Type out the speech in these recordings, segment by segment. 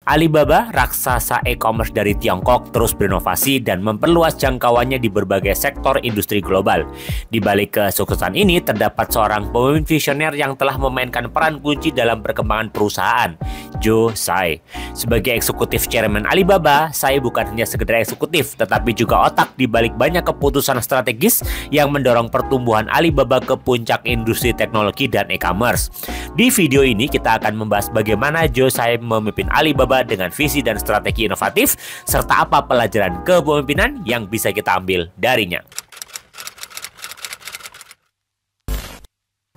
Alibaba, raksasa e-commerce dari Tiongkok, terus berinovasi dan memperluas jangkauannya di berbagai sektor industri global. Di balik kesuksesan ini, terdapat seorang pemimpin visioner yang telah memainkan peran kunci dalam perkembangan perusahaan, Joe Tsai. Sebagai eksekutif chairman Alibaba, Tsai bukan hanya sekedar eksekutif, tetapi juga otak di balik banyak keputusan strategis yang mendorong pertumbuhan Alibaba ke puncak industri teknologi dan e-commerce. Di video ini, kita akan membahas bagaimana Joe Tsai memimpin Alibaba dengan visi dan strategi inovatif, serta apa pelajaran kepemimpinan yang bisa kita ambil darinya.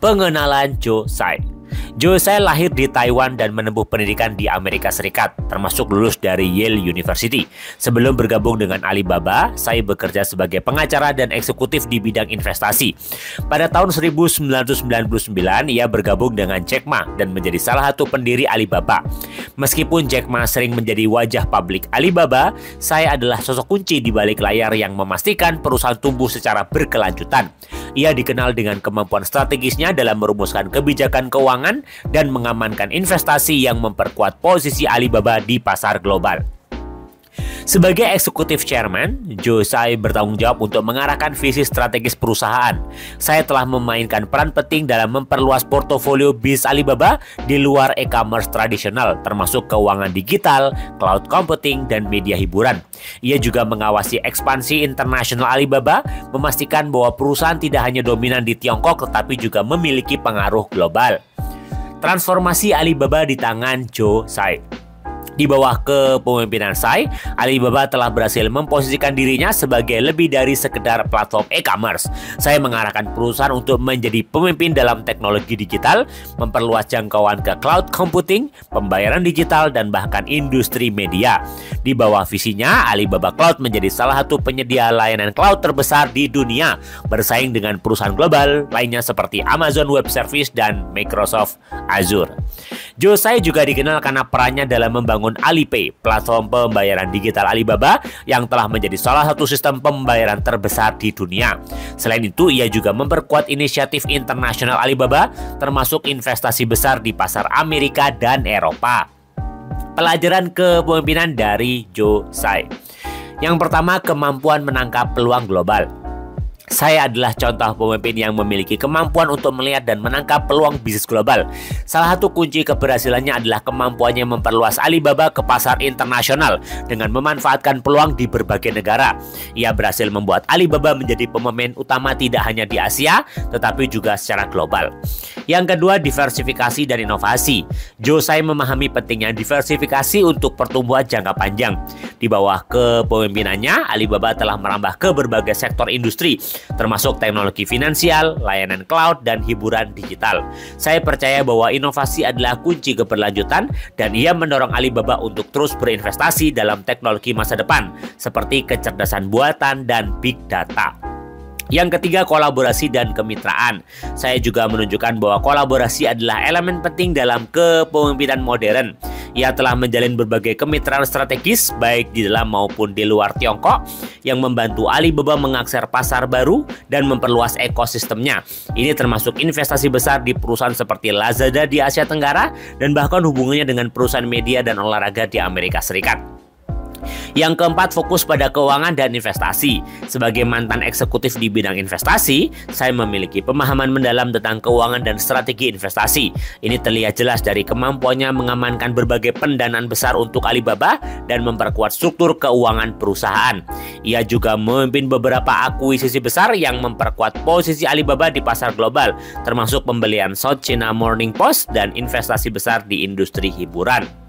Pengenalan Joe Tsai. Joe Tsai lahir di Taiwan dan menempuh pendidikan di Amerika Serikat, termasuk lulus dari Yale University. Sebelum bergabung dengan Alibaba, Tsai bekerja sebagai pengacara dan eksekutif di bidang investasi. Pada tahun 1999, ia bergabung dengan Jack Ma dan menjadi salah satu pendiri Alibaba. Meskipun Jack Ma sering menjadi wajah publik Alibaba, Tsai adalah sosok kunci di balik layar yang memastikan perusahaan tumbuh secara berkelanjutan. Ia dikenal dengan kemampuan strategisnya dalam merumuskan kebijakan keuangan dan mengamankan investasi yang memperkuat posisi Alibaba di pasar global. Sebagai eksekutif chairman, Joe Tsai bertanggung jawab untuk mengarahkan visi strategis perusahaan. Saya telah memainkan peran penting dalam memperluas portofolio bisnis Alibaba di luar e-commerce tradisional, termasuk keuangan digital, cloud computing, dan media hiburan. Ia juga mengawasi ekspansi internasional Alibaba, memastikan bahwa perusahaan tidak hanya dominan di Tiongkok, tetapi juga memiliki pengaruh global. Transformasi Alibaba di tangan Joe Tsai. Di bawah kepemimpinan Tsai, Alibaba telah berhasil memposisikan dirinya sebagai lebih dari sekedar platform e-commerce. Saya mengarahkan perusahaan untuk menjadi pemimpin dalam teknologi digital, memperluas jangkauan ke cloud computing, pembayaran digital, dan bahkan industri media. Di bawah visinya, Alibaba Cloud menjadi salah satu penyedia layanan cloud terbesar di dunia, bersaing dengan perusahaan global lainnya seperti Amazon Web Services dan Microsoft Azure. Joe Tsai juga dikenal karena perannya dalam membangun Alipay, platform pembayaran digital Alibaba yang telah menjadi salah satu sistem pembayaran terbesar di dunia. Selain itu, ia juga memperkuat inisiatif internasional Alibaba, termasuk investasi besar di pasar Amerika dan Eropa. Pelajaran kepemimpinan dari Joe Tsai. Yang pertama, kemampuan menangkap peluang global. Saya adalah contoh pemimpin yang memiliki kemampuan untuk melihat dan menangkap peluang bisnis global. Salah satu kunci keberhasilannya adalah kemampuannya memperluas Alibaba ke pasar internasional dengan memanfaatkan peluang di berbagai negara. Ia berhasil membuat Alibaba menjadi pemain utama tidak hanya di Asia, tetapi juga secara global. Yang kedua, diversifikasi dan inovasi. Joe Tsai memahami pentingnya diversifikasi untuk pertumbuhan jangka panjang. Di bawah kepemimpinannya, Alibaba telah merambah ke berbagai sektor industri, termasuk teknologi finansial, layanan cloud, dan hiburan digital. Saya percaya bahwa inovasi adalah kunci keberlanjutan dan ia mendorong Alibaba untuk terus berinvestasi dalam teknologi masa depan, seperti kecerdasan buatan dan big data. Yang ketiga, kolaborasi dan kemitraan. Saya juga menunjukkan bahwa kolaborasi adalah elemen penting dalam kepemimpinan modern. Ia telah menjalin berbagai kemitraan strategis baik di dalam maupun di luar Tiongkok yang membantu Alibaba mengakses pasar baru dan memperluas ekosistemnya. Ini termasuk investasi besar di perusahaan seperti Lazada di Asia Tenggara dan bahkan hubungannya dengan perusahaan media dan olahraga di Amerika Serikat. Yang keempat, fokus pada keuangan dan investasi. Sebagai mantan eksekutif di bidang investasi, saya memiliki pemahaman mendalam tentang keuangan dan strategi investasi. Ini terlihat jelas dari kemampuannya mengamankan berbagai pendanaan besar untuk Alibaba dan memperkuat struktur keuangan perusahaan. Ia juga memimpin beberapa akuisisi besar yang memperkuat posisi Alibaba di pasar global, termasuk pembelian South China Morning Post dan investasi besar di industri hiburan.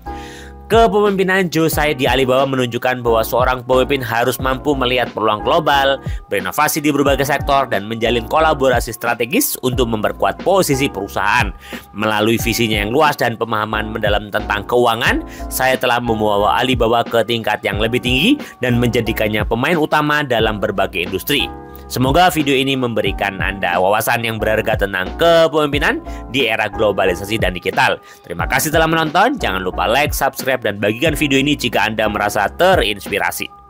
Kepemimpinan Joe Tsai di Alibaba menunjukkan bahwa seorang pemimpin harus mampu melihat peluang global, berinovasi di berbagai sektor, dan menjalin kolaborasi strategis untuk memperkuat posisi perusahaan. Melalui visinya yang luas dan pemahaman mendalam tentang keuangan, saya telah membawa Alibaba ke tingkat yang lebih tinggi dan menjadikannya pemain utama dalam berbagai industri. Semoga video ini memberikan Anda wawasan yang berharga tentang kepemimpinan di era globalisasi dan digital. Terima kasih telah menonton. Jangan lupa like, subscribe, dan bagikan video ini jika Anda merasa terinspirasi.